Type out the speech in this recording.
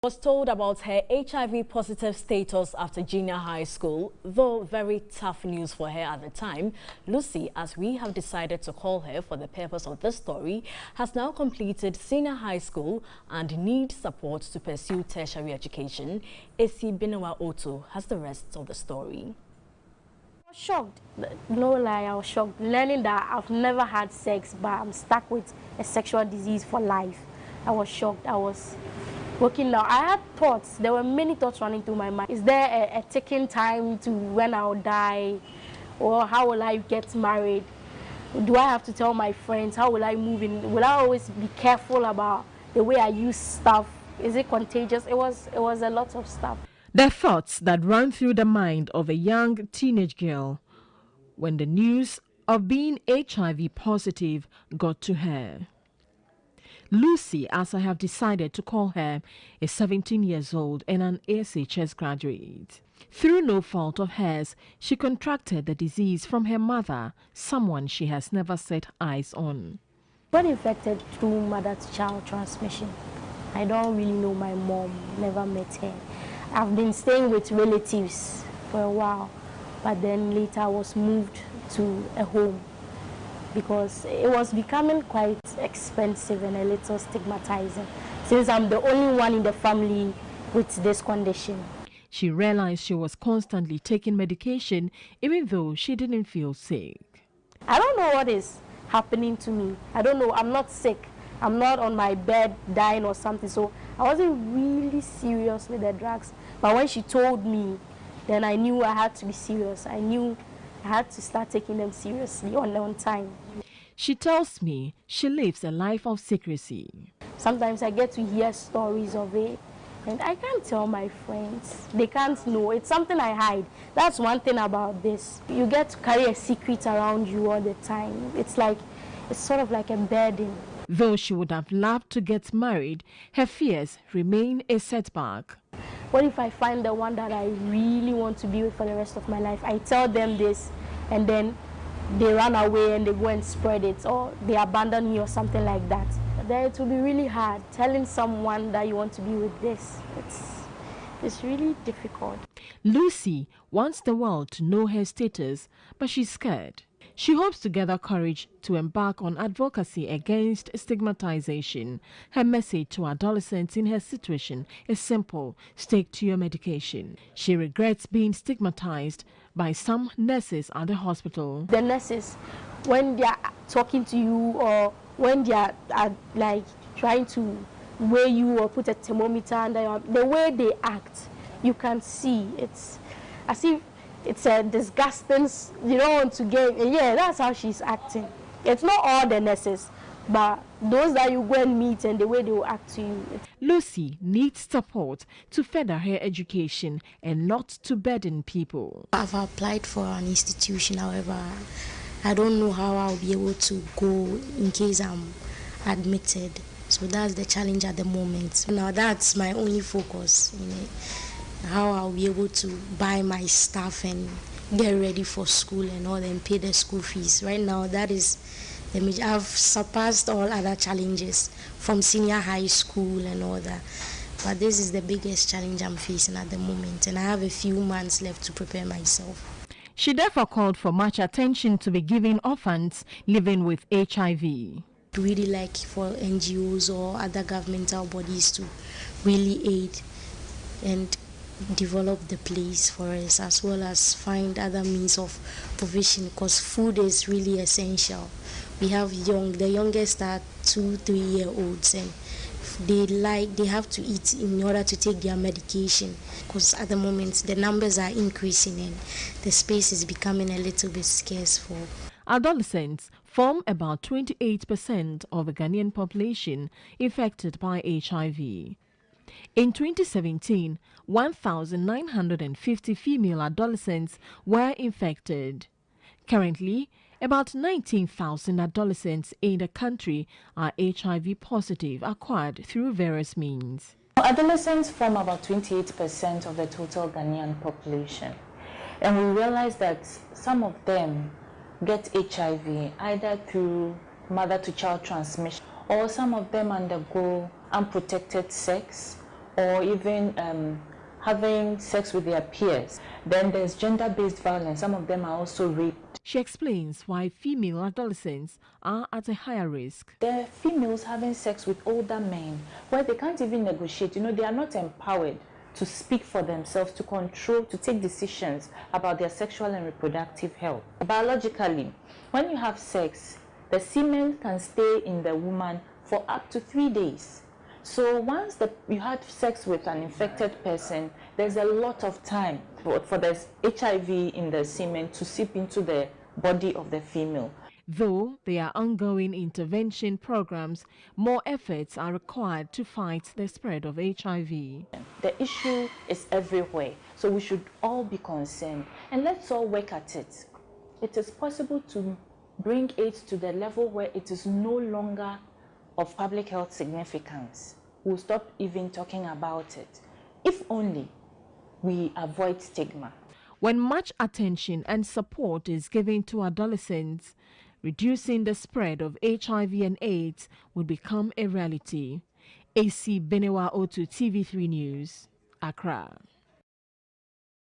Was told about her HIV positive status after junior high school, though very tough news for her at the time. Lucy, as we have decided to call her for the purpose of this story, has now completed senior high school and needs support to pursue tertiary education. Esi Binowa Oto has the rest of the story. I was shocked, no lie, I was shocked learning that I've never had sex, but I'm stuck with a sexual disease for life. I was shocked. I was working now. I had thoughts. There were many thoughts running through my mind. Is there a ticking time to when I'll die? Or how will I get married? Do I have to tell my friends? How will I move in? Will I always be careful about the way I use stuff? Is it contagious? It was a lot of stuff. The thoughts that run through the mind of a young teenage girl when the news of being HIV positive got to her. Lucy, as I have decided to call her, is 17 years old and an ASHS graduate. Through no fault of hers, she contracted the disease from her mother, someone she has never set eyes on. Got infected through mother-to-child transmission. I don't really know my mom, never met her. I've been staying with relatives for a while, but then later I was moved to a home because it was becoming quite expensive and a little stigmatizing since I'm the only one in the family with this condition. She realized she was constantly taking medication even though she didn't feel sick. I don't know what is happening to me. I don't know. I'm not sick. I'm not on my bed dying or something. So I wasn't really serious with the drugs. But when she told me, then I knew I had to be serious. I knew I had to start taking them seriously on time. She tells me she lives a life of secrecy. Sometimes I get to hear stories of it, and I can't tell my friends. They can't know. It's something I hide. That's one thing about this. You get to carry a secret around you all the time. It's sort of like a burden. Though she would have loved to get married, her fears remain a setback. What if I find the one that I really want to be with for the rest of my life? I tell them this, and then they run away and they go and spread it, or they abandon me or something like that. Then it will be really hard telling someone that you want to be with this. It's really difficult. Lucy wants the world to know her status, but she's scared. She hopes to gather courage to embark on advocacy against stigmatization. Her message to adolescents in her situation is simple: stick to your medication. She regrets being stigmatized by some nurses at the hospital. The nurses, when they are talking to you or when they are like trying to weigh you or put a thermometer under your, the way they act, you can see it's as if it's a disgusting, you don't want to get, yeah, that's how she's acting. It's not all the nurses, but those that you go and meet and the way they will act to you. Lucy needs support to further her education and not to burden people. I've applied for an institution, however, I don't know how I'll be able to go in case I'm admitted. So that's the challenge at the moment. Now that's my only focus in it. How I'll be able to buy my stuff and get ready for school and all, and pay the school fees. Right now, that is the major. I've surpassed all other challenges from senior high school and all that. But this is the biggest challenge I'm facing at the moment, and I have a few months left to prepare myself. She therefore called for much attention to be given orphans living with HIV. Really like for NGOs or other governmental bodies to really aid and develop the place for us, as well as find other means of provision, because food is really essential. We have the youngest are 2-3 year olds, and they have to eat in order to take their medication, because at the moment the numbers are increasing and the space is becoming a little bit scarce for. Adolescents form about 28% of the Ghanaian population infected by HIV. In 2017, 1,950 female adolescents were infected. Currently, about 19,000 adolescents in the country are HIV positive, acquired through various means. Adolescents form about 28% of the total Ghanaian population. And we realize that some of them get HIV either through mother-to-child transmission, or some of them undergo unprotected sex, or even having sex with their peers. Then there's gender-based violence. Some of them are also raped. She explains why female adolescents are at a higher risk. There are females having sex with older men where they can't even negotiate. You know, they are not empowered to speak for themselves, to control, to take decisions about their sexual and reproductive health. Biologically, when you have sex, the semen can stay in the woman for up to 3 days. So once you had sex with an infected person, there's a lot of time for the HIV in the semen to seep into the body of the female. Though there are ongoing intervention programs, more efforts are required to fight the spread of HIV. The issue is everywhere, so we should all be concerned, and let's all work at it. It is possible to bring AIDS to the level where it is no longer of public health significance. We'll stop even talking about it, if only we avoid stigma. When much attention and support is given to adolescents, reducing the spread of HIV and AIDS will become a reality. AC Benewa O2 TV3 News, Accra.